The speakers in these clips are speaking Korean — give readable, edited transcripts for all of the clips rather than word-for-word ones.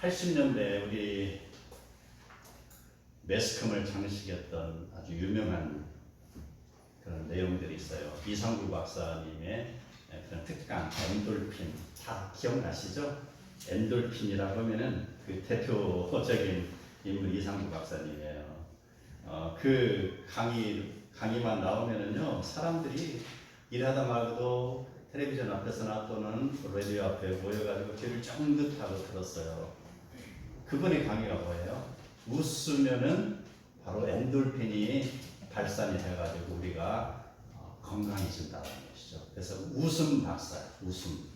80년대 우리 매스컴을 장식했던 아주 유명한 그런 내용들이 있어요. 이상구 박사님의 그런 특강 엔돌핀 다 기억나시죠? 엔돌핀이라고 하면은 그 대표적인 인물 이상구 박사님이에요. 그 강의만 나오면은요 사람들이 일하다 말고도 텔레비전 앞에서나 또는 라디오 앞에 모여가지고 귀를 쫑긋하고 들었어요. 그분의 강의가 뭐예요? 웃으면은 바로 엔돌핀이 발산이 돼가지고 우리가 건강해진다는 것이죠. 그래서 웃음 박사, 웃음.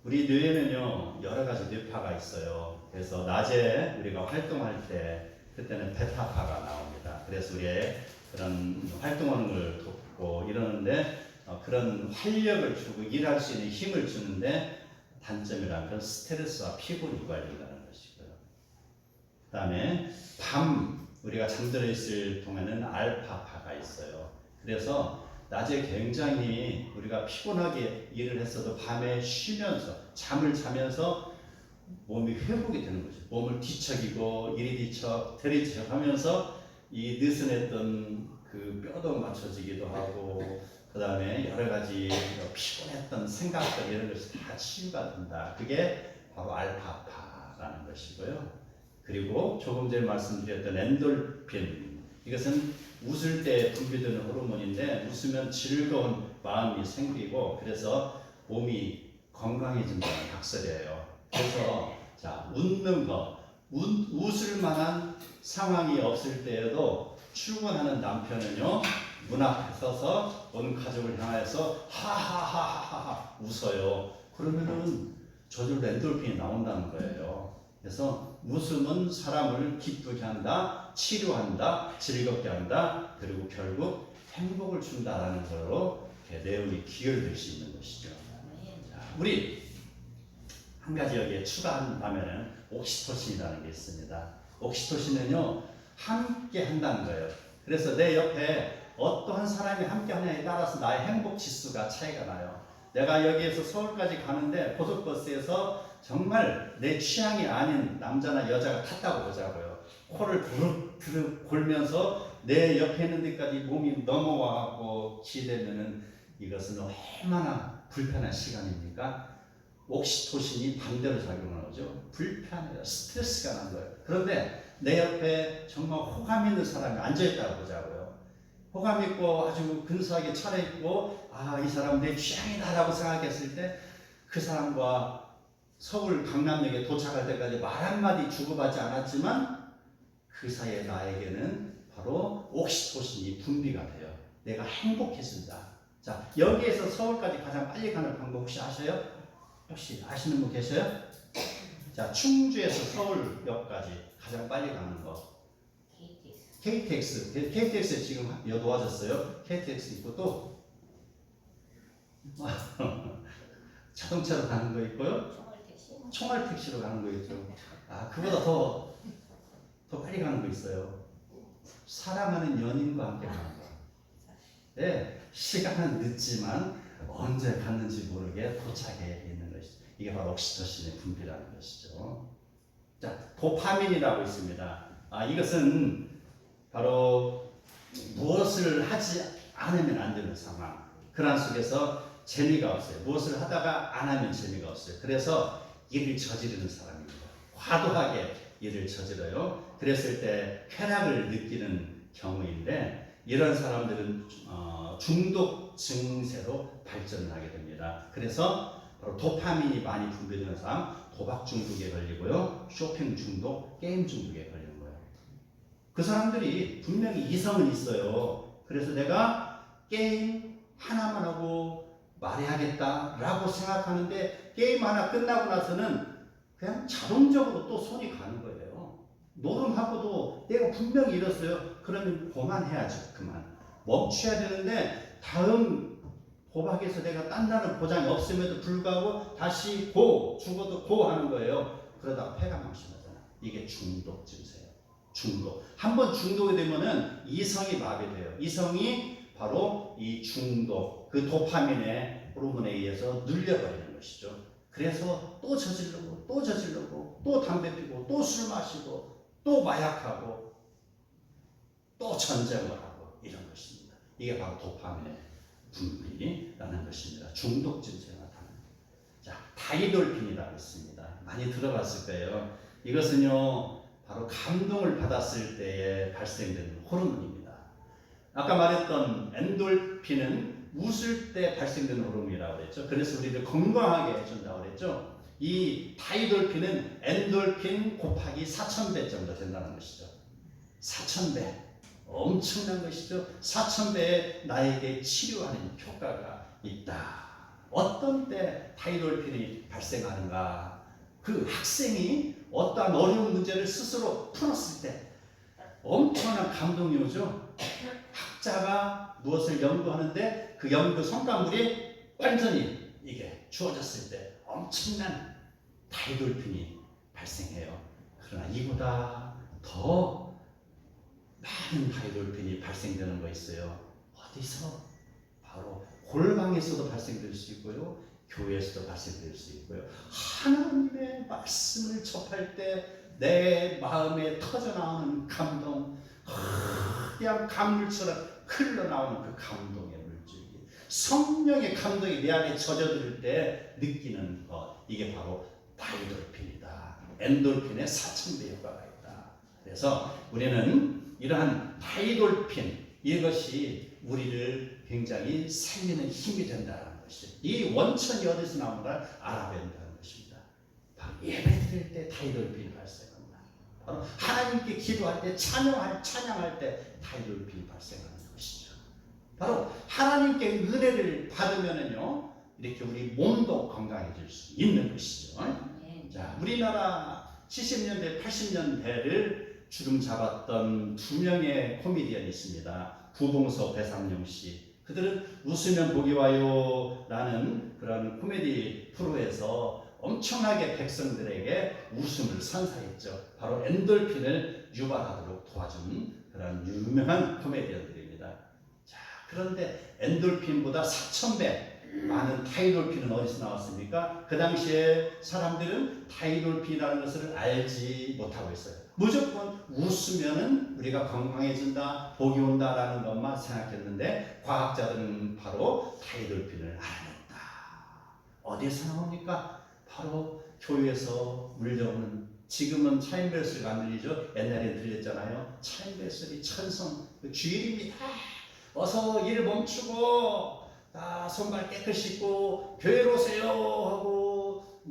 우리 뇌에는요 여러 가지 뇌파가 있어요. 그래서 낮에 우리가 활동할 때 그때는 베타파가 나옵니다. 그래서 우리의 그런 활동하는 걸 돕고 이러는데 그런 활력을 주고 일할 수 있는 힘을 주는데 단점이란 건 스트레스와 피곤이 유발된다는 것이고요. 그 다음에 밤 우리가 잠들어 있을 동안에는 알파파가 있어요. 그래서 낮에 굉장히 우리가 피곤하게 일을 했어도 밤에 쉬면서 잠을 자면서 몸이 회복이 되는 거죠. 몸을 뒤척이고 이리 뒤척 저리 뒤척 하면서 이 느슨했던 그 뼈도 맞춰지기도 하고 그 다음에 여러 가지 피곤했던 생각들 이런 것이 다 치유가 된다. 그게 바로 알파파라는 것이고요. 그리고 조금 전에 말씀드렸던 엔돌핀 이것은 웃을 때 분비되는 호르몬인데 웃으면 즐거운 마음이 생기고 그래서 몸이 건강해진다는 학설이에요. 그래서 자 웃는 거 웃을 만한 상황이 없을 때에도 출근하는 남편은요 문 앞에 서서 온 가족을 향해서 하하하하하 웃어요. 그러면은 저절로 엔돌핀이 나온다는 거예요. 그래서 웃음은 사람을 기쁘게 한다, 치료한다, 즐겁게 한다, 그리고 결국 행복을 준다라는 걸로 내용이 기혈될 수 있는 것이죠. 자, 우리 한 가지 여기에 추가한다면은 옥시토신이라는 게 있습니다. 옥시토신은요 함께 한다는 거예요. 그래서 내 옆에 어떠한 사람이 함께 하냐에 따라서 나의 행복 지수가 차이가 나요. 내가 여기에서 서울까지 가는데 고속버스에서 정말 내 취향이 아닌 남자나 여자가 탔다고 보자고요. 코를 부르르 골면서 내 옆에 있는 데까지 몸이 넘어와갖고 기대면은 이것은 얼마나 불편한 시간입니까? 옥시토신이 반대로 작용을 하죠. 불편해요. 스트레스가 난 거예요. 그런데 내 옆에 정말 호감 있는 사람이 앉아있다고 보자고요. 호감 있고 아주 근사하게 차려입고 이 사람 내 취향이다라고 생각했을 때 그 사람과 서울 강남역에 도착할 때까지 말 한마디 주고받지 않았지만 그 사이에 나에게는 바로 옥시토신이 분비가 돼요. 내가 행복해진다. 자, 여기에서 서울까지 가장 빨리 가는 방법 혹시 아셔요? 혹시 아시는 분 계셔요? 자, 충주에서 서울역까지 가장 빨리 가는 거. KTX 지금 놓아졌어요. KTX 있고 또 자동차로 가는 거 있고요. 총알택시로 가는 거 있죠. 그보다 더 빨리 가는 거 있어요. 사랑하는 연인과 함께 가는 거. 네, 시간은 늦지만 언제 갔는지 모르게 도착해 있는 것이죠. 이게 바로 옥시토신의 분비라는 것이죠. 자, 도파민이라고 있습니다. 이것은 바로 무엇을 하지 않으면 안 되는 상황. 그런 속에서 재미가 없어요. 무엇을 하다가 안 하면 재미가 없어요. 그래서 일을 저지르는 사람입니다. 과도하게 일을 저질러요. 그랬을 때 쾌락을 느끼는 경우인데 이런 사람들은 중독 증세로 발전을 하게 됩니다. 그래서 바로 도파민이 많이 분비되는 사람, 도박 중독에 걸리고요. 쇼핑 중독, 게임 중독에 걸리는 거예요. 그 사람들이 분명히 이성은 있어요. 그래서 내가 게임 하나만 하고 말해야겠다라고 생각하는데 게임 하나 끝나고 나서는 그냥 자동적으로 또 손이 가는 거예요. 노름하고도 내가 분명히 이뤘어요. 그러면 그만해야죠. 그만. 멈춰야 되는데 다음 도박에서 내가 딴다는 보장이 없음에도 불구하고 다시 죽어도 하는 거예요. 그러다가 폐가 망신하잖아. 이게 중독 증세예요. 중독. 한번 중독이 되면은 이성이 마비돼요. 이성이 바로 이 중독, 그 도파민의 호르몬에 의해서 눌려버리는 것이죠. 그래서 또 저지르고 또 저지르고 또 담배 피고 또 술 마시고 또 마약하고 또 전쟁을 하고 이런 것입니다. 이게 바로 도파민의 분비라는 것입니다. 중독 증세가 나타납니다. 자, 다이돌핀이라고 있습니다. 많이 들어봤을 거예요. 이것은요 바로 감동을 받았을 때에 발생되는 호르몬입니다. 아까 말했던 엔돌핀은 웃을 때 발생되는 호르몬이라고 그랬죠. 그래서 우리를 건강하게 해준다고 그랬죠. 이 다이돌핀은 엔돌핀 곱하기 4000배 정도 된다는 것이죠. 4000배. 엄청난 것이죠. 4000배의 나에게 치료하는 효과가 있다. 어떤 때 다이돌핀이 발생하는가? 그 학생이 어떠한 어려운 문제를 스스로 풀었을 때 엄청난 감동이 오죠. 학자가 무엇을 연구하는데 그 연구 성과물이 완전히 이게 주어졌을 때 엄청난 다이돌핀이 발생해요. 그러나 이보다 더 많은 다이돌핀이 발생되는 거 있어요. 어디서? 바로 골방에서도 발생될 수 있고요. 교회에서도 발생될 수 있고요. 하나님의 말씀을 접할 때 내 마음에 터져나오는 감동, 그냥 강물처럼 흘러나오는 그 감동의 물줄기, 성령의 감동이 내 안에 젖어들 때 느끼는 것, 이게 바로 다이돌핀이다. 엔돌핀의 4000배 효과가 있다. 그래서 우리는 이러한 다이돌핀, 이것이 우리를 굉장히 살리는 힘이 된다는 것이, 이 원천이 어디서 나오는가 알아야 된다는 것입니다. 바로 예배 드릴 때 다이돌핀이 발생합니다. 바로 하나님께 기도할 때, 찬양할 때 다이돌핀이 발생하는 것이죠. 바로 하나님께 은혜를 받으면은요, 이렇게 우리 몸도 건강해질 수 있는 것이죠. 자, 우리나라 70년대, 80년대를 주름 잡았던 두 명의 코미디언이 있습니다. 구봉서, 배상용 씨. 그들은 웃으면 복이 와요 라는 그런 코미디 프로에서 엄청나게 백성들에게 웃음을 선사했죠. 바로 엔돌핀을 유발하도록 도와준 그런 유명한 코미디언들입니다. 자, 그런데 엔돌핀보다 4000배 많은 다이돌핀은 어디서 나왔습니까? 그 당시에 사람들은 다이돌핀이라는 것을 알지 못하고 있어요. 무조건 웃으면은 우리가 건강해진다, 복이 온다라는 것만 생각했는데 과학자들은 바로 다이돌핀을 알아냈다. 어디에서 나옵니까? 바로 교회에서 물려오는, 지금은 차인벨소리가 안 들리죠? 옛날에 들렸잖아요. 차인벨소리, 천성, 그 주일입니다. 어서 일 멈추고 다 손발 깨끗이 씻고 교회로 오세요 하고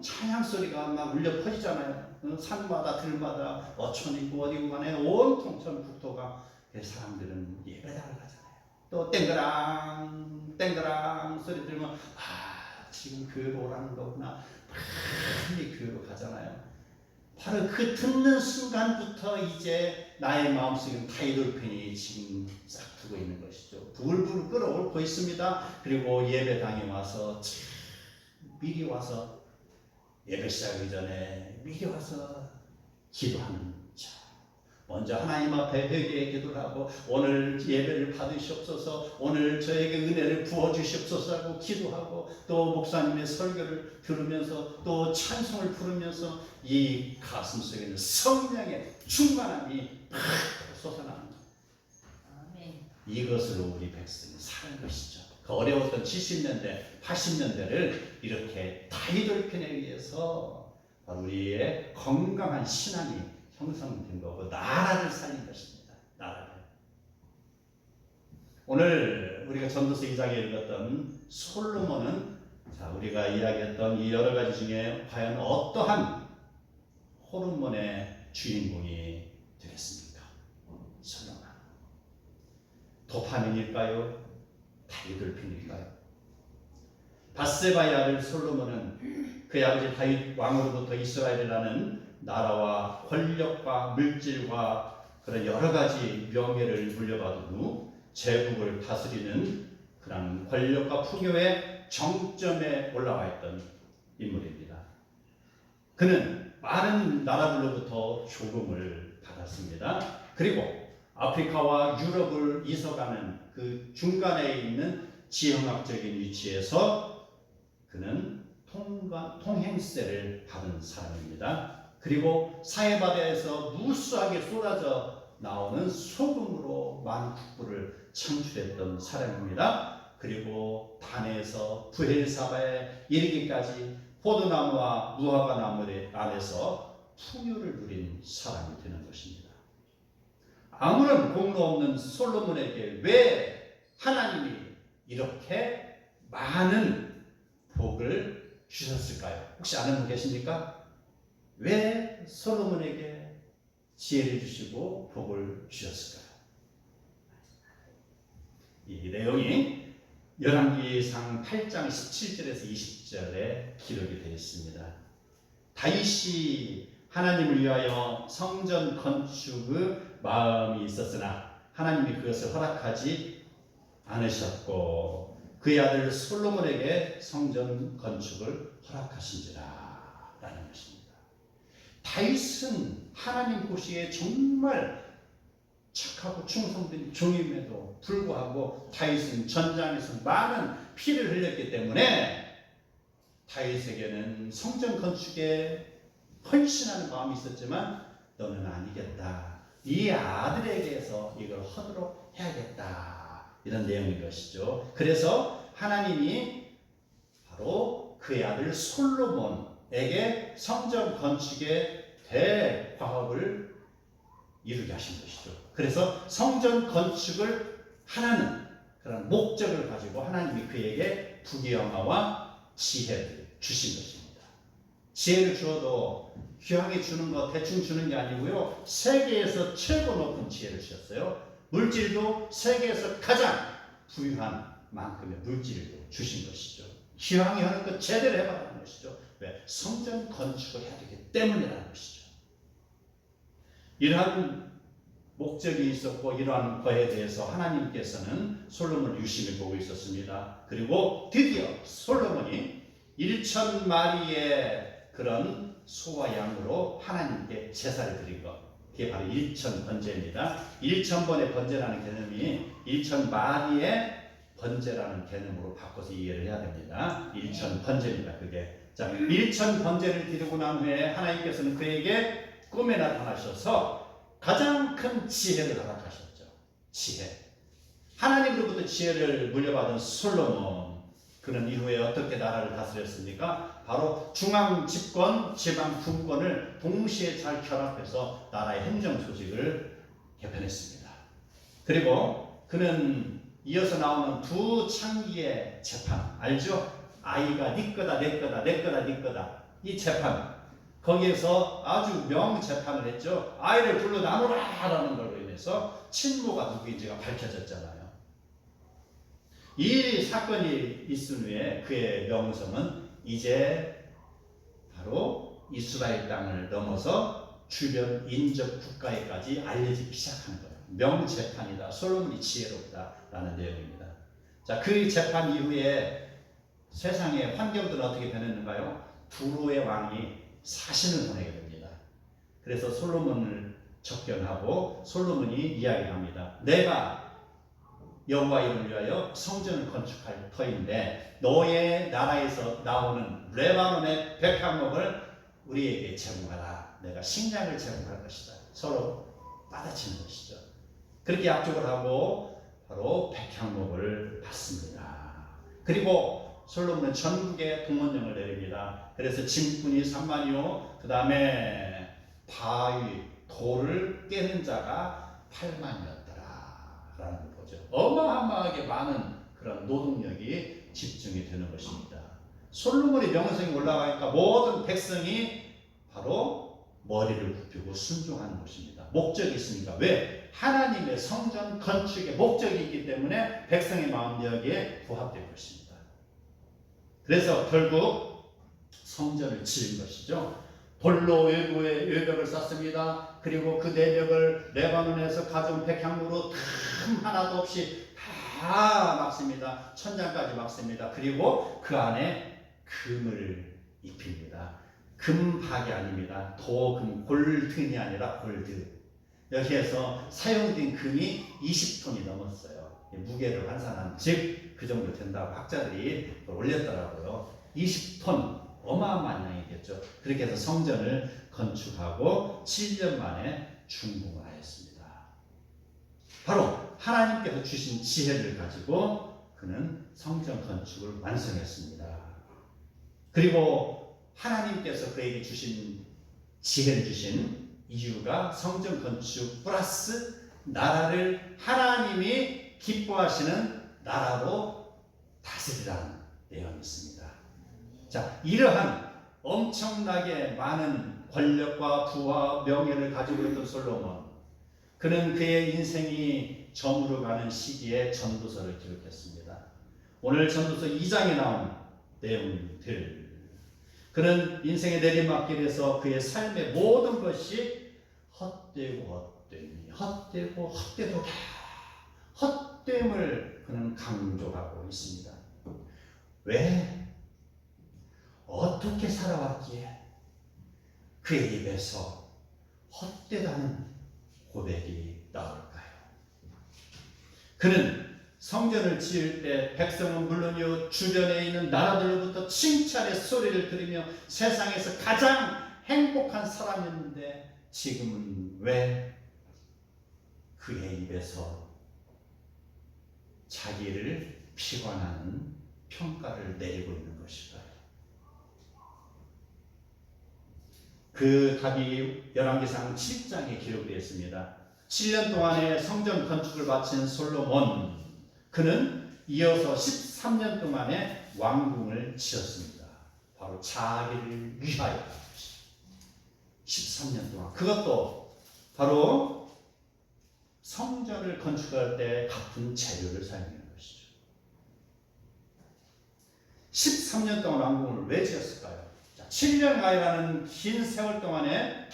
찬양 소리가 막 울려 퍼지잖아요. 산마다 들마다 어촌이고 어디고 간에 온통 전국토가, 사람들은 예배당을 가잖아요. 또 땡그랑 땡그랑 소리 들으면 지금 교회로 오라는 거구나. 빨리 교회로 가잖아요. 바로 그 듣는 순간부터 이제 나의 마음속에 다이돌핀이 지금 싹 두고 있는 것이죠. 불불 끓어오르고 있습니다. 그리고 예배당에 와서 미리 와서 예배 시작하기 전에 미리 와서 기도하는 자. 먼저 하나님 앞에 회개의 기도를 하고 오늘 예배를 받으시옵소서, 오늘 저에게 은혜를 부어주시옵소서 하고 기도하고, 또 목사님의 설교를 들으면서 또 찬송을 부르면서 이 가슴 속에 있는 성령의 충만함이 솟아납니다. 이것으로 우리 백성이 사는 것이죠. 그 어려웠던 70년대, 80년대를 이렇게 다이돌핀에 의해서 우리의 건강한 신앙이 형성된 거고 나라를 살린 것입니다. 나라를. 오늘 우리가 전도서 2장에 읽었던 솔로몬은, 자, 우리가 이야기했던 이 여러 가지 중에 과연 어떠한 호르몬의 주인공이 되겠습니까? 솔로몬. 도파민일까요? 다이돌핀일까요? 밧세바의 아들 솔로몬은 그의 아버지 다윗 왕으로부터 이스라엘이라는 나라와 권력과 물질과 그런 여러 가지 명예를 물려받은 후 제국을 다스리는 그런 권력과 풍요의 정점에 올라와 있던 인물입니다. 그는 많은 나라들로부터 조공을 받았습니다. 그리고 아프리카와 유럽을 이서가는 그 중간에 있는 지형학적인 위치에서 그는 통행세를 받은 사람입니다. 그리고 사해바다에서 무수하게 쏟아져 나오는 소금으로 많은 국부를 창출했던 사람입니다. 그리고 단에서 부엘사바에 이르기까지 포도나무와 무화과 나무 안에서 풍요를 누린 사람이 되는 것입니다. 아무런 공로 없는 솔로몬에게 왜 하나님이 이렇게 많은 복을 주셨을까요? 혹시 아는 분 계십니까? 왜 솔로몬에게 지혜를 주시고 복을 주셨을까요? 이 내용이 열왕기상 8장 17절에서 20절에 기록이 되어 있습니다. 다윗이 하나님을 위하여 성전 건축의 마음이 있었으나 하나님이 그것을 허락하지 않으셨고 그의 아들 솔로몬에게 성전 건축을 허락하신지라 라는 것입니다. 다윗은 하나님 보시기에 정말 착하고 충성된 종임에도 불구하고 다윗은 전장에서 많은 피를 흘렸기 때문에 다윗에게는 성전 건축에 헌신하는 마음이 있었지만 너는 아니겠다. 네 아들에게서 이걸 하도록 해야겠다. 이런 내용인 것이죠. 그래서 하나님이 바로 그의 아들 솔로몬에게 성전 건축의 대과업을 이루게 하신 것이죠. 그래서 성전 건축을 하라는 그런 목적을 가지고 하나님이 그에게 부귀영화와 지혜를 주신 것입니다. 지혜를 주어도 귀하게 주는 것 대충 주는 게 아니고요. 세계에서 최고 높은 지혜를 주셨어요. 물질도 세계에서 가장 부유한 만큼의 물질도 주신 것이죠. 기왕에 하는 것 제대로 해봐라는 것이죠. 왜? 성전 건축을 해야 되기 때문이라는 것이죠. 이러한 목적이 있었고 이러한 거에 대해서 하나님께서는 솔로몬을 유심히 보고 있었습니다. 그리고 드디어 솔로몬이 1,000마리의 그런 소와 양으로 하나님께 제사를 드린 것, 그게 바로 1,000번제입니다. 1,000번의 번제라는 개념이 1,000마리의 번제라는 개념으로 바꿔서 이해를 해야 됩니다. 1,000번제입니다. 그게. 자, 1,000번제를 드리고 난 후에 하나님께서는 그에게 꿈에 나타나셔서 가장 큰 지혜를 허락하셨죠. 지혜. 하나님으로부터 지혜를 물려받은 솔로몬. 그는 이후에 어떻게 나라를 다스렸습니까? 바로 중앙 집권, 지방 분권을 동시에 잘 결합해서 나라의 행정 조직을 개편했습니다. 그리고 그는 이어서 나오는 두 창기의 재판, 알죠? 아이가 네 거다, 내 거다, 내 거다, 네 거다. 이 재판. 거기에서 아주 명재판을 했죠. 아이를 불러 나누라라는 걸로 인해서 친모가 누구인지가 밝혀졌잖아요. 이 사건이 있은 후에 그의 명성은 이제 바로 이스라엘 땅을 넘어서 주변 인접 국가에까지 알려지기 시작한 거예요. 명재판이다. 솔로몬이 지혜롭다라는 내용입니다. 자, 그 재판 이후에 세상의 환경들은 어떻게 변했는가요? 두로의 왕이 사신을 보내게 됩니다. 그래서 솔로몬을 접견하고 솔로몬이 이야기합니다. 내가 여호와 이름을 위하여 성전을 건축할 터인데 너의 나라에서 나오는 레바논의 백향목을 우리에게 제공하라. 내가 식량을 제공할 것이다. 서로 받아치는 것이죠. 그렇게 약속을 하고 바로 백향목을 받습니다. 그리고 솔로몬은 전국에 동원령을 내립니다. 그래서 짐꾼이 3만이요. 그 다음에 바위, 돌을 깨는 자가 8만이었더라. 라는 걸 보죠. 어마어마하게 많은 그런 노동력이 집중이 되는 것입니다. 솔로몬의 명성이 올라가니까 모든 백성이 바로 머리를 굽히고 순종하는 것입니다. 목적이 있으니까. 왜? 하나님의 성전 건축의 목적이 있기 때문에 백성의 마음이 여기에 부합될 것입니다. 그래서 결국 성전을 지은 것이죠. 돌로 외벽을 쌓습니다. 그리고 그 내벽을 레바논에서 가져온 백향으로 틈 하나도 없이 다 막습니다. 천장까지 막습니다. 그리고 그 안에 금을 입힙니다. 금박이 아닙니다. 도금, 골든이 아니라 골드. 여기에서 사용된 금이 20톤이 넘었어요. 무게를 환산한 즉 그 정도 된다고 학자들이 올렸더라고요. 20톤 어마어마한 양이겠죠. 그렇게 해서 성전을 건축하고 7년 만에 준공하였습니다. 바로 하나님께서 주신 지혜를 가지고 그는 성전 건축을 완성했습니다. 그리고 하나님께서 그에게 주신 지혜를 주신 이유가 성전 건축 플러스 나라를 하나님이 기뻐하시는 나라로 다스리라는 내용이 있습니다. 자, 이러한 엄청나게 많은 권력과 부와 명예를 가지고 있던 솔로몬, 그는 그의 인생이 저물어가는 시기에 전도서를 기록했습니다. 오늘 전도서 2장에 나온 내용들, 그는 인생의 내리막길에서 그의 삶의 모든 것이 헛되고 헛되도다, 헛됨을 그는 강조하고 있습니다. 왜? 어떻게 살아왔기에 그의 입에서 헛되다는 고백이 나올까요? 그는 성전을 지을 때 백성은 물론이요 주변에 있는 나라들로부터 칭찬의 소리를 들으며 세상에서 가장 행복한 사람이었는데 지금은 왜 그의 입에서 자기를 비관하는 평가를 내리고 있는 것일까요? 그 답이 열왕기상 7장에 기록되어 있습니다. 7년 동안의 성전 건축을 마친 솔로몬, 그는 이어서 13년 동안의 왕궁을 지었습니다. 바로 자기를 위하여 13년 동안. 그것도 바로 성전을 건축할 때 같은 재료를 사용하는 것이죠. 13년 동안 왕궁을 왜 지었을까요? 7년가이라는 긴 세월 동안에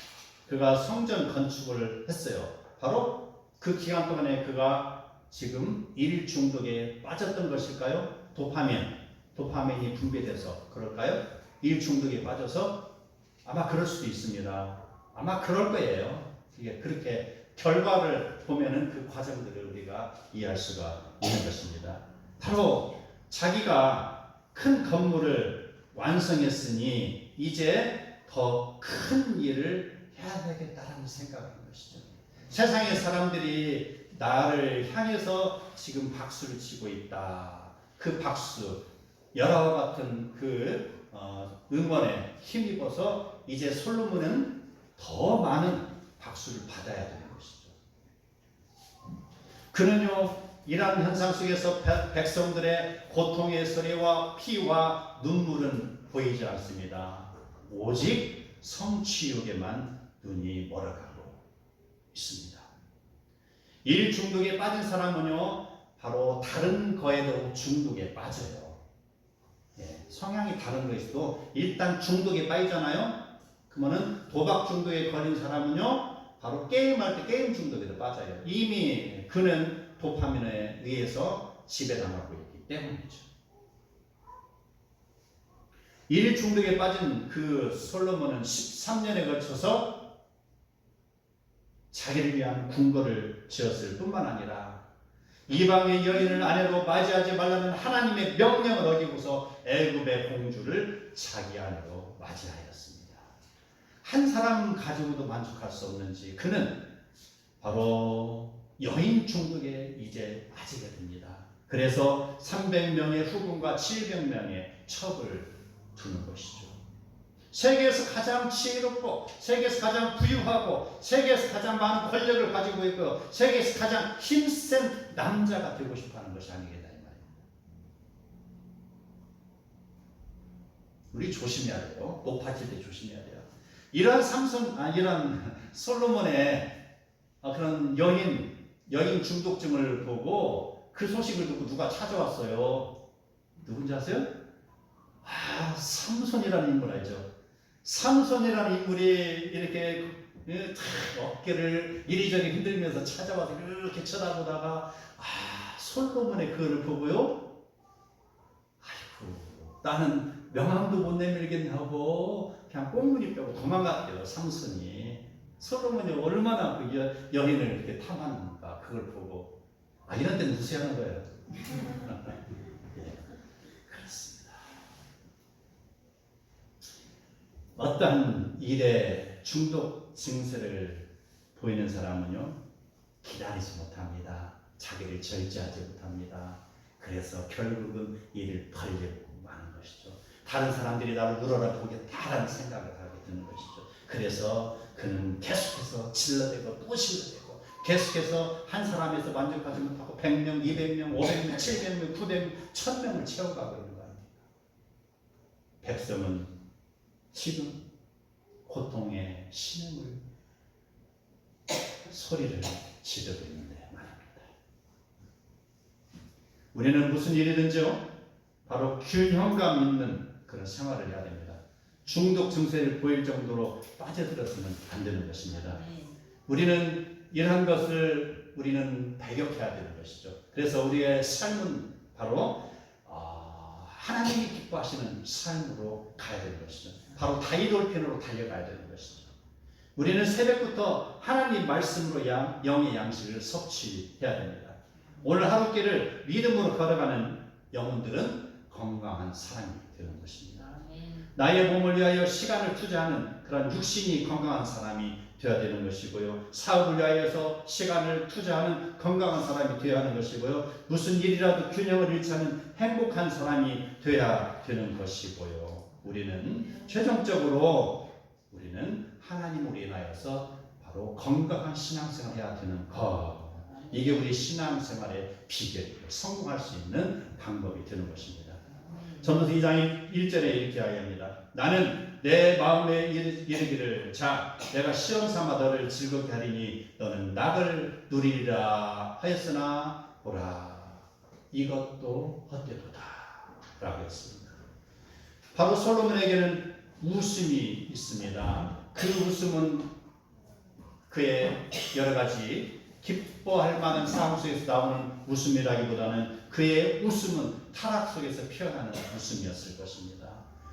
그가 성전 건축을 했어요. 바로 그 기간 동안에 그가 지금 일 중독에 빠졌던 것일까요? 도파민이 분비돼서 그럴까요? 일 중독에 빠져서 아마 그럴 수도 있습니다. 아마 그럴 거예요. 이게 그렇게 결과를 보면은 그 과정들을 우리가 이해할 수가 있는 것입니다. 바로 자기가 큰 건물을 완성했으니 이제 더 큰 일을 해야 되겠다라는 생각인 것이죠. 세상의 사람들이 나를 향해서 지금 박수를 치고 있다. 그 박수, 열화와 같은 그 응원에 힘입어서 이제 솔로몬은 더 많은 박수를 받아야 되는 것이죠. 그는요, 이러한 현상 속에서 백성들의 고통의 소리와 피와 눈물은 보이지 않습니다. 오직 성취욕에만 눈이 멀어가고 있습니다. 일 중독에 빠진 사람은요, 바로 다른 거에도 중독에 빠져요. 성향이 다른 것이도 일단 중독에 빠지잖아요. 그러면은 도박 중독에 걸린 사람은요, 바로 게임할 때 게임 중독에도 빠져요. 이미 그는 도파민에 의해서 지배당하고 있기 때문이죠. 일 중독에 빠진 그 솔로몬은 13년에 걸쳐서 자기를 위한 궁궐을 지었을 뿐만 아니라 이방의 여인을 아내로 맞이하지 말라는 하나님의 명령을 어기고서 애굽의 공주를 자기 아내로 맞이하였습니다. 한 사람 가지고도 만족할 수 없는지 그는 바로 여인 중독에 이제 빠지게 됩니다. 그래서 300명의 후궁과 700명의 첩을 두는 것이죠. 세계에서 가장 지혜롭고 세계에서 가장 부유하고 세계에서 가장 많은 권력을 가지고 있고 세계에서 가장 힘센 남자가 되고 싶어하는 것이 아니겠나 이 말입니다. 우리 조심해야 돼요. 높아질 때 조심해야 돼요. 이런 이런 솔로몬의 그런 여인 중독증을 보고 그 소식을 듣고 누가 찾아왔어요. 누군지 아세요? 삼손이라는 인물 알죠? 삼손이라는 인물이 이렇게 어깨를 이리저리 흔들면서 찾아와서 이렇게 쳐다보다가 솔로몬의 그를 보고요. 아이고, 나는 명함도 못 내밀겠냐고 그냥 꽁무니 빼고 도망갔대요. 삼손이. 솔로몬이 얼마나 그 여인을 이렇게 탐하는가 그걸 보고 이런 데는 무시하는 거예요. 그렇습니다. 어떤 일에 중독 증세를 보이는 사람은요, 기다리지 못합니다. 자기를 절제하지 못합니다. 그래서 결국은 일을 벌리고 마는 것이죠. 다른 사람들이 나를 늘어나 보겠다라는 생각을 하게 되는 것이죠. 그래서 그는 계속해서 질러대고 또 질러대고 계속해서 한 사람에서 만족하지 못하고 100명, 200명, 500명, 700명, 900명, 1000명을 채워가고 있는 거 아닙니까? 백성은 지금 고통의 신음을 소리를 지르고 있는데 말입니다. 우리는 무슨 일이든지요, 바로 균형감 있는 그런 생활을 해야 됩니다. 중독 증세를 보일 정도로 빠져들어서는 안 되는 것입니다. 우리는 이러한 것을 우리는 배격해야 되는 것이죠. 그래서 우리의 삶은 바로 하나님이 기뻐하시는 삶으로 가야 되는 것이죠. 바로 다이돌핀으로 달려가야 되는 것이죠. 우리는 새벽부터 하나님 말씀으로 영의 양식을 섭취해야 됩니다. 오늘 하루길을 믿음으로 걸어가는 영혼들은 건강한 사람이 되는 것입니다. 나의 몸을 위하여 시간을 투자하는 그런 육신이 건강한 사람이 되어야 되는 것이고요. 사업을 위하여서 시간을 투자하는 건강한 사람이 되어야 하는 것이고요. 무슨 일이라도 균형을 잃지 않는 행복한 사람이 되어야 되는 것이고요. 우리는 최종적으로 우리는 하나님으로 인하여서 바로 건강한 신앙생활을 해야 되는 것. 이게 우리 신앙생활의 비결이고 성공할 수 있는 방법이 되는 것입니다. 전도서 2장 1절에 이렇게 이야기합니다. 나는 내 마음에 이르기를 자 내가 시험 삼아 너를 즐겁게 하리니 너는 낙을 누리리라 하였으나 보라 이것도 헛되도다 라고 했습니다. 바로 솔로몬에게는 웃음이 있습니다. 그 웃음은 그의 여러 가지 기뻐할 만한 상황 속에서 나오는 웃음이라기보다는 그의 웃음은 타락 속에서 피어나는 웃음이었을 것입니다.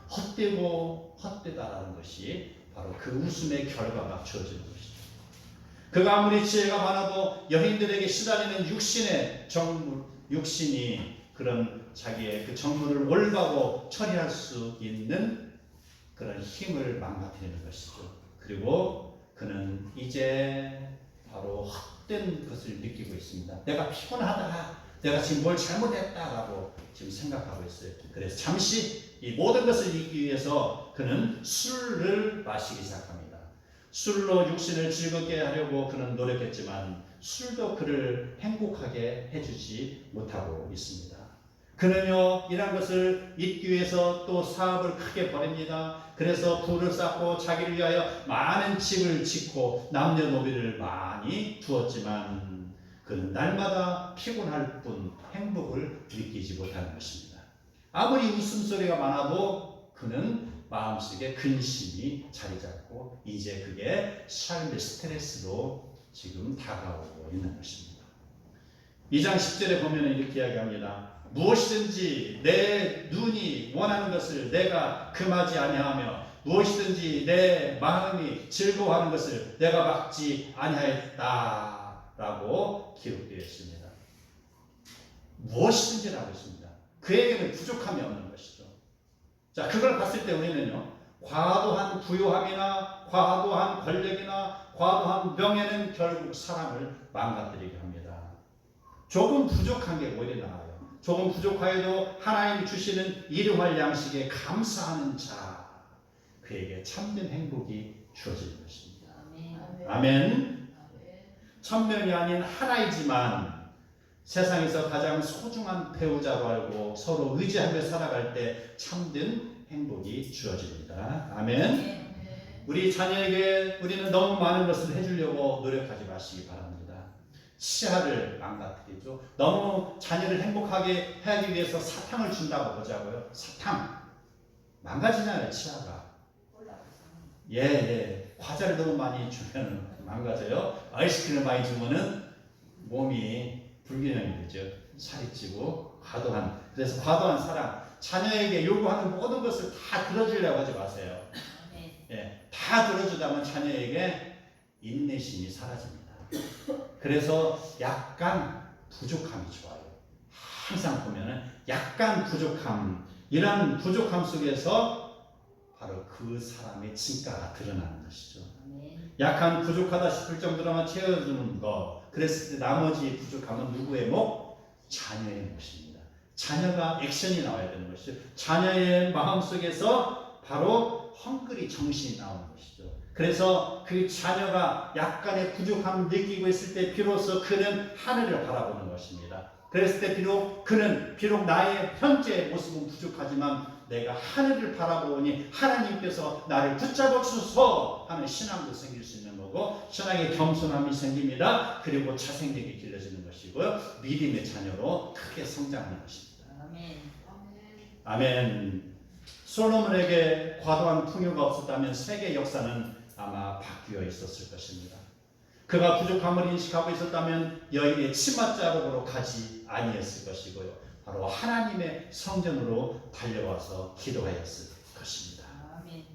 헛되고 헛되다라는 것이 바로 그 웃음의 결과가 주어지는 것이죠. 그가 아무리 지혜가 많아도 여인들에게 시달리는 육신이 그런 자기의 그 정물을 올바로 처리할 수 있는 그런 힘을 망가뜨리는 것이죠. 그리고 그는 이제 바로 헛된 것을 느끼고 있습니다. 내가 피곤하다. 내가 지금 뭘 잘못했다라고 지금 생각하고 있어요. 그래서 잠시 이 모든 것을 잊기 위해서 그는 술을 마시기 시작합니다. 술로 육신을 즐겁게 하려고 그는 노력했지만 술도 그를 행복하게 해주지 못하고 있습니다. 그는요 이런 것을 잊기 위해서 또 사업을 크게 벌입니다. 그래서 부를 쌓고 자기를 위하여 많은 집을 짓고 남녀노비를 많이 두었지만 그는 날마다 피곤할 뿐 행복을 느끼지 못하는 것입니다. 아무리 웃음소리가 많아도 그는 마음속에 근심이 자리 잡고 이제 그게 삶의 스트레스로 지금 다가오고 있는 것입니다. 2장 10절에 보면 이렇게 이야기합니다. 무엇이든지 내 눈이 원하는 것을 내가 금하지 아니하며 무엇이든지 내 마음이 즐거워하는 것을 내가 막지 아니하였다 라고 기록되어 있습니다. 무엇이든지라고 있습니다. 그에게는 부족함이 없는 것이죠. 자, 그걸 봤을 때 우리는요 과도한 부요함이나 과도한 권력이나 과도한 명예는 결국 사람을 망가뜨리게 합니다. 조금 부족한 게 오히려 나아요. 조금 부족하여도 하나님이 주시는 일용할 양식에 감사하는 자, 그에게 참된 행복이 주어지는 것입니다. 아멘. 천명이 아닌 하나이지만 세상에서 가장 소중한 배우자로 알고 서로 의지하며 살아갈 때 참된 행복이 주어집니다. 아멘. 우리 자녀에게 우리는 너무 많은 것을 해주려고 노력하지 마시기 바랍니다. 치아를 망가뜨리죠. 너무 자녀를 행복하게 하기 위해서 사탕을 준다고 보자고요. 사탕 망가지잖아요. 치아가 과자를 너무 많이 주면 망가져요. 아이스크림을 많이 주면은 몸이 불균형이 되죠. 살이 찌고 그래서 과도한 사랑, 자녀에게 요구하는 모든 것을 다 들어주려고 하지 마세요. 다 들어주다면 자녀에게 인내심이 사라집니다. 그래서 약간 부족함이 좋아요. 항상 보면은 약간 부족함, 이런 부족함 속에서 바로 그 사람의 진가가 드러나는 것이죠. 아멘. 약한 부족하다 싶을 정도로만 채워주는 것. 그랬을 때 나머지 부족함은 누구의 목? 자녀의 몫입니다. 자녀가 액션이 나와야 되는 것이죠. 자녀의 마음속에서 바로 헝그리 정신이 나오는 것이죠. 그래서 그 자녀가 약간의 부족함을 느끼고 있을 때 비로소 그는 하늘을 바라보는 것입니다. 그랬을 때 비록 나의 현재 모습은 부족하지만 내가 하늘을 바라보니 하나님께서 나를 붙잡아 주소서 하는 신앙도 생길 수 있는 거고, 신앙의 겸손함이 생깁니다. 그리고 자생력이 길러지는 것이고요, 믿음의 자녀로 크게 성장하는 것입니다. 아멘. 아멘. 솔로몬에게 과도한 풍요가 없었다면 세계 역사는 아마 바뀌어 있었을 것입니다. 그가 부족함을 인식하고 있었다면 여인의 치맛자락으로 가지 아니했을 것이고요, 바로 하나님의 성전으로 달려와서 기도하였을 것입니다. 아멘.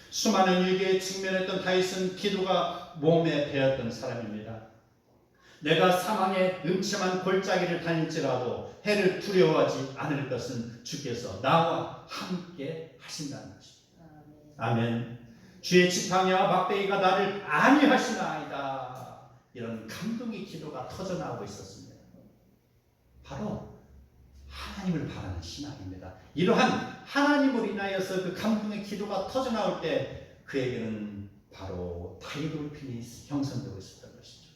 수많은 위기에 직면했던 다윗은 기도가 몸에 배었던 사람입니다. 내가 사망의 음침한 골짜기를 다닐지라도 해를 두려워하지 않을 것은 주께서 나와 함께 하신다는 것입니다. 아멘. 주의 지팡이와 막대기가 나를 안위하시나이다. 이런 감동의 기도가 터져나오고 있었습니다. 바로 하나님을 바라는 신앙입니다. 이러한 하나님을 인하여서 그 감동의 기도가 터져나올 때 그에게는 바로 다이돌핀이 형성되고 있었던 것이죠.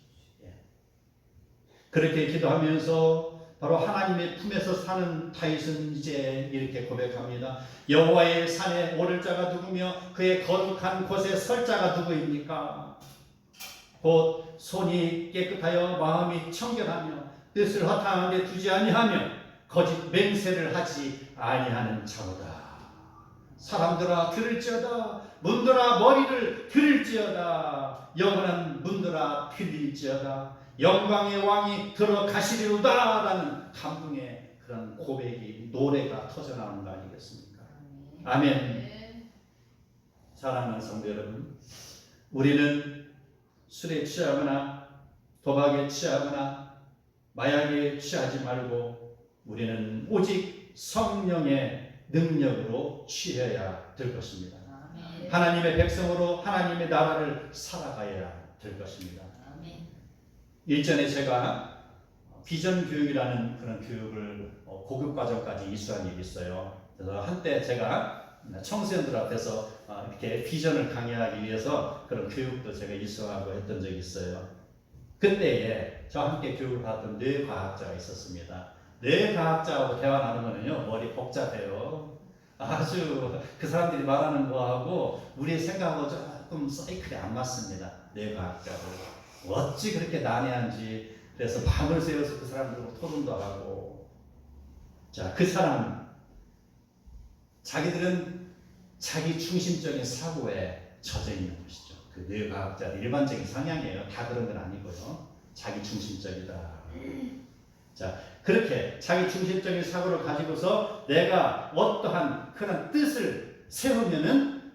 그렇게 기도하면서 바로 하나님의 품에서 사는 다윗은 이제 이렇게 고백합니다. 여호와의 산에 오를 자가 누구며 그의 거룩한 곳에 설 자가 누구입니까? 곧 손이 깨끗하여 마음이 청결하며 뜻을 허탄한 데 두지 아니하며 거짓 맹세를 하지 아니하는 자로다. 사람들아 들을지어다. 문들아 머리를 들을지어다. 영원한 문들아 들릴지어다. 영광의 왕이 들어가시리로다 라는 감동의 그런 고백이, 노래가 터져나오는 거 아니겠습니까? 아멘. 사랑하는 성도 여러분, 우리는 술에 취하거나 도박에 취하거나 마약에 취하지 말고 우리는 오직 성령의 능력으로 취해야 될 것입니다. 하나님의 백성으로 하나님의 나라를 살아가야 될 것입니다. 일전에 제가 비전 교육이라는 그런 교육을 고급 과정까지 이수한 일이 있어요. 그래서 한때 제가 청소년들 앞에서 이렇게 비전을 강의하기 위해서 그런 교육도 제가 이수하고 했던 적이 있어요. 그때에 저와 함께 교육을 받았던 뇌과학자가 있었습니다. 뇌과학자하고 대화 나누면요 머리 복잡해요. 아주 그 사람들이 말하는 거하고 우리의 생각하고 조금 사이클이 안 맞습니다. 뇌과학자도 어찌 그렇게 난해한지. 그래서 밤을 새워서 그 사람들하고 토론도 하고. 자, 그 사람 자기들은 자기 중심적인 사고에 젖어 있는 것이죠. 그 뇌과학자들 일반적인 성향이에요. 다 그런 건 아니고요. 자기 중심적이다. 자, 그렇게 자기 중심적인 사고를 가지고서 내가 어떠한 그런 뜻을 세우면은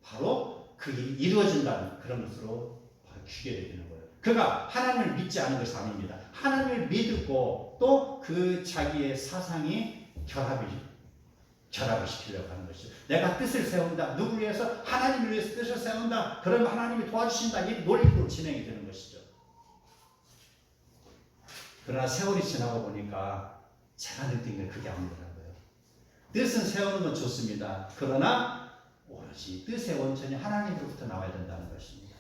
바로 그게 이루어진다는 그런 것으로 바로 귀결이 되는 거예요. 그가 하나님을 믿지 않은 것이 아닙니다. 하나님을 믿고 또 그 자기의 사상이 결합을 시키려고 하는 것이죠. 내가 뜻을 세운다. 누구를 위해서? 하나님을 위해서 뜻을 세운다. 그러면 하나님이 도와주신다. 이 논리로 진행이 되는 것이죠. 그러나 세월이 지나고 보니까 제가 느낀 게 그게 아니더라고요. 뜻은 세우는 건 좋습니다. 그러나 오로지 뜻의 원천이 하나님으로부터 나와야 된다는 것입니다.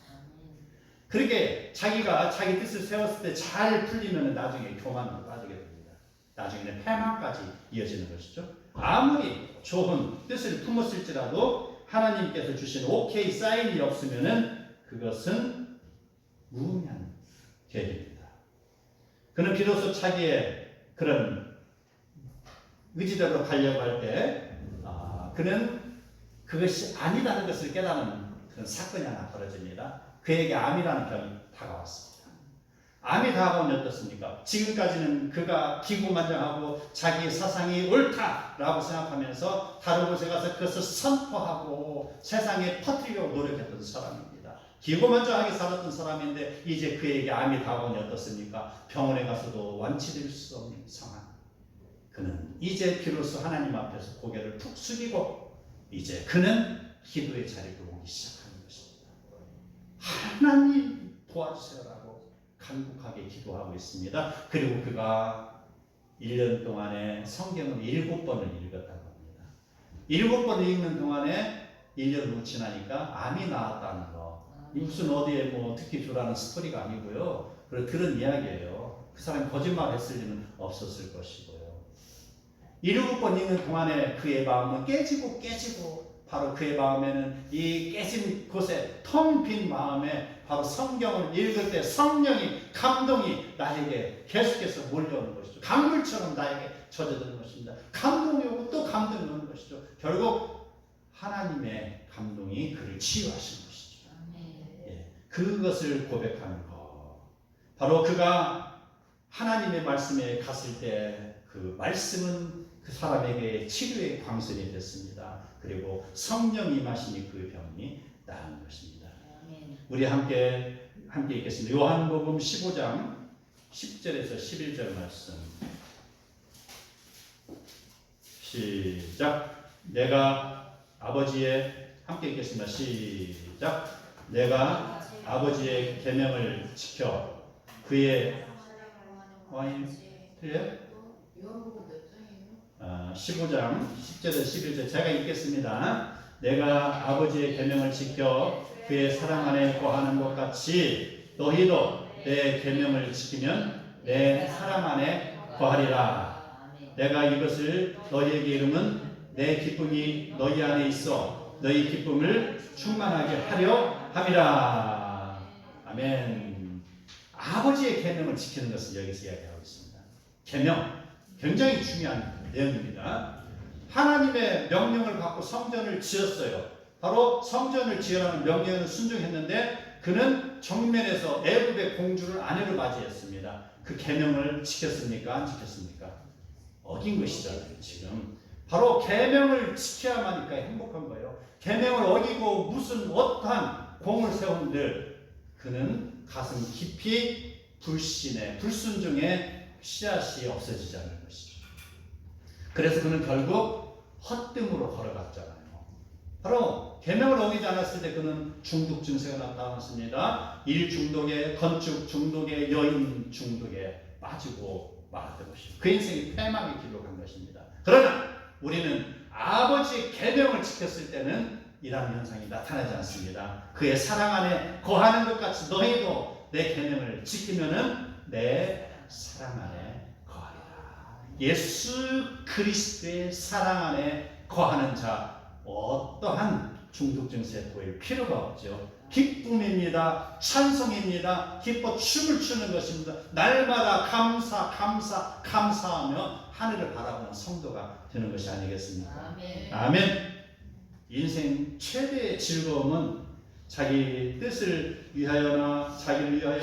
그렇게 자기가 자기 뜻을 세웠을 때 잘 풀리면 나중에 교만으로 빠지게 됩니다. 나중에는 패망까지 이어지는 것이죠. 아무리 좋은 뜻을 품었을지라도 하나님께서 주신 오케이 사인이 없으면은 그것은 무의미한 계획입니다. 그는 비로소 자기의 그런 의지대로 가려고 할 때 그는 그것이 아니라는 것을 깨닫는 그런 사건이 하나 벌어집니다. 그에게 암이라는 병이 다가왔습니다. 암이 다가오면 어떻습니까? 지금까지는 그가 기고만장하고 자기 사상이 옳다라고 생각하면서 다른 곳에 가서 그것을 선포하고 세상에 퍼뜨리려고 노력했던 사람입니다. 기고만장하게 살았던 사람인데 이제 그에게 암이 다가오니 어떻습니까? 병원에 가서도 완치될 수 없는 상황. 그는 이제 비로소 하나님 앞에서 고개를 푹 숙이고 이제 그는 기도의 자리로 오기 시작하는 것입니다. 하나님 도와주세요라고 간곡하게 기도하고 있습니다. 그리고 그가 1년 동안에 성경을 7번을 읽었다고 합니다. 7번을 읽는 동안에 1년 후 지나니까 암이 나왔다는 거. 무슨 어디에 뭐 듣기 좋라는 스토리가 아니고요. 그걸 들은 이야기예요. 그 사람이 거짓말 했을 리는 없었을 것이고요. 7번 읽는 동안에 그의 마음은 깨지고 바로 그의 마음에는 이 깨진 곳에 텅 빈 마음에 바로 성경을 읽을 때 성령이 감동이 나에게 계속해서 몰려오는 것이죠. 강물처럼 나에게 젖어드는 것입니다. 감동이 오고 또 감동이 오는 것이죠. 결국 하나님의 감동이 그를 치유하신 것이죠. 예, 그것을 고백하는 것. 바로 그가 하나님의 말씀에 갔을 때 그 말씀은 그 사람에게 치료의 광선이 됐습니다. 그리고 성령이 임하시니 그 병이 나은 것입니다. 우리 함께 읽겠습니다. 요한복음 15장 10절에서 11절 말씀. 시작. 내가 아버지의 함께 읽겠습니다. 시작. 내가 아버지의 계명을 지켜 그의 틀려요? 15장 10절에서 11절 제가 읽겠습니다. 내가 아버지의 계명을 지켜 그의 사랑 안에 거하는 것 같이 너희도 내 계명을 지키면 내 사랑 안에 거하리라. 내가 이것을 너희에게 이름은 내 기쁨이 너희 안에 있어 너희 기쁨을 충만하게 하려 함이라. 아멘. 아버지의 계명을 지키는 것을 여기서 이야기하고 있습니다. 계명 굉장히 중요한 내용입니다. 하나님의 명령을 받고 성전을 지었어요. 바로 성전을 지으라는 명령을 순종했는데 그는 정면에서 애굽의 공주를 아내로 맞이했습니다. 그 계명을 지켰습니까? 안 지켰습니까? 어긴 것이잖아요. 지금 바로 계명을 지켜야만니까 행복한 거예요. 계명을 어기고 무슨 어떠한 공을 세운들 그는 가슴 깊이 불신의 불순종의 씨앗이 없어지지 않을 것이죠. 그래서 그는 결국 헛됨으로 걸어갔잖아요. 바로 계명을 어기지 않았을 때 그는 중독 증세가 나타났습니다. 일 중독에, 건축 중독에, 여인 중독에 빠지고 말았던 것입니다. 그 인생이 패망의 길로 간 것입니다. 그러나 우리는 아버지의 계명을 지켰을 때는 이러한 현상이 나타나지 않습니다. 그의 사랑 안에 거하는 것 같이 너희도 내 계명을 지키면은 내 사랑 안에 거하리라. 예수 그리스도의 사랑 안에 거하는 자 어떠한 중독 증세에 보일 필요가 없죠. 기쁨입니다. 찬송입니다. 기뻐 춤을 추는 것입니다. 날마다 감사하며 하늘을 바라보는 성도가 되는 것이 아니겠습니까? 아멘. 인생 최대의 즐거움은 자기 뜻을 위하여나 자기를 위하여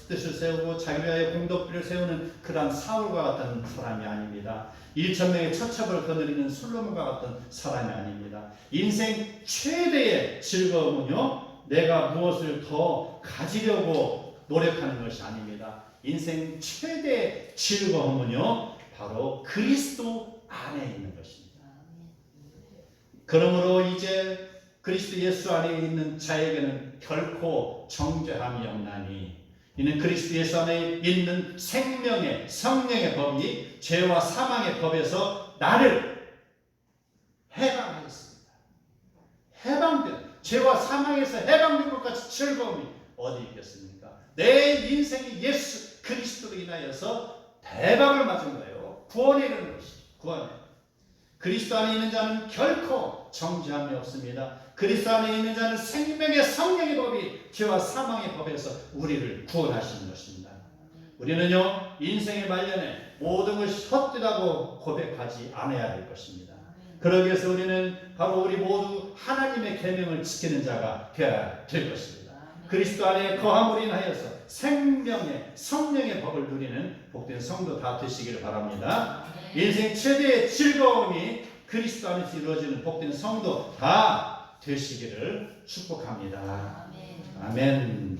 뜻을 세우고 자기를 위하여 공덕비를 세우는 그러한 사울과 같은 사람이 아닙니다. 1,000명의 처첩을 거느리는 솔로몬과 같은 사람이 아닙니다. 인생 최대의 즐거움은요, 내가 무엇을 더 가지려고 노력하는 것이 아닙니다. 인생 최대의 즐거움은요, 바로 그리스도 안에 있는 것입니다. 그러므로 이제 그리스도 예수 안에 있는 자에게는 결코 정죄함이 없나니 이는 그리스도 예수 안에 있는 생명의 성령의 법이 죄와 사망의 법에서 나를 해방하였습니다. 해방된 죄와 사망에서 해방된 것 같이 즐거움이 어디 있겠습니까? 내 인생이 예수 그리스도로 인하여서 대박을 맞은 거예요. 구원에 이르는 것이 구원에. 그리스도 안에 있는 자는 결코 정죄함이 없습니다. 그리스도 안에 있는 자는 생명의 성령의 법이 죄와 사망의 법에서 우리를 구원하시는 것입니다. 우리는요, 인생의 말년에 모든 것이 헛되다고 고백하지 않아야 될 것입니다. 그러기 위해서 우리는 바로 우리 모두 하나님의 계명을 지키는 자가 되어야 될 것입니다. 그리스도 안에 거함으로 인하여서 생명의 성령의 법을 누리는 복된 성도 다 되시기를 바랍니다. 인생 최대의 즐거움이 그리스도 안에서 이루어지는 복된 성도 다 되시기를 축복합니다. 아멘.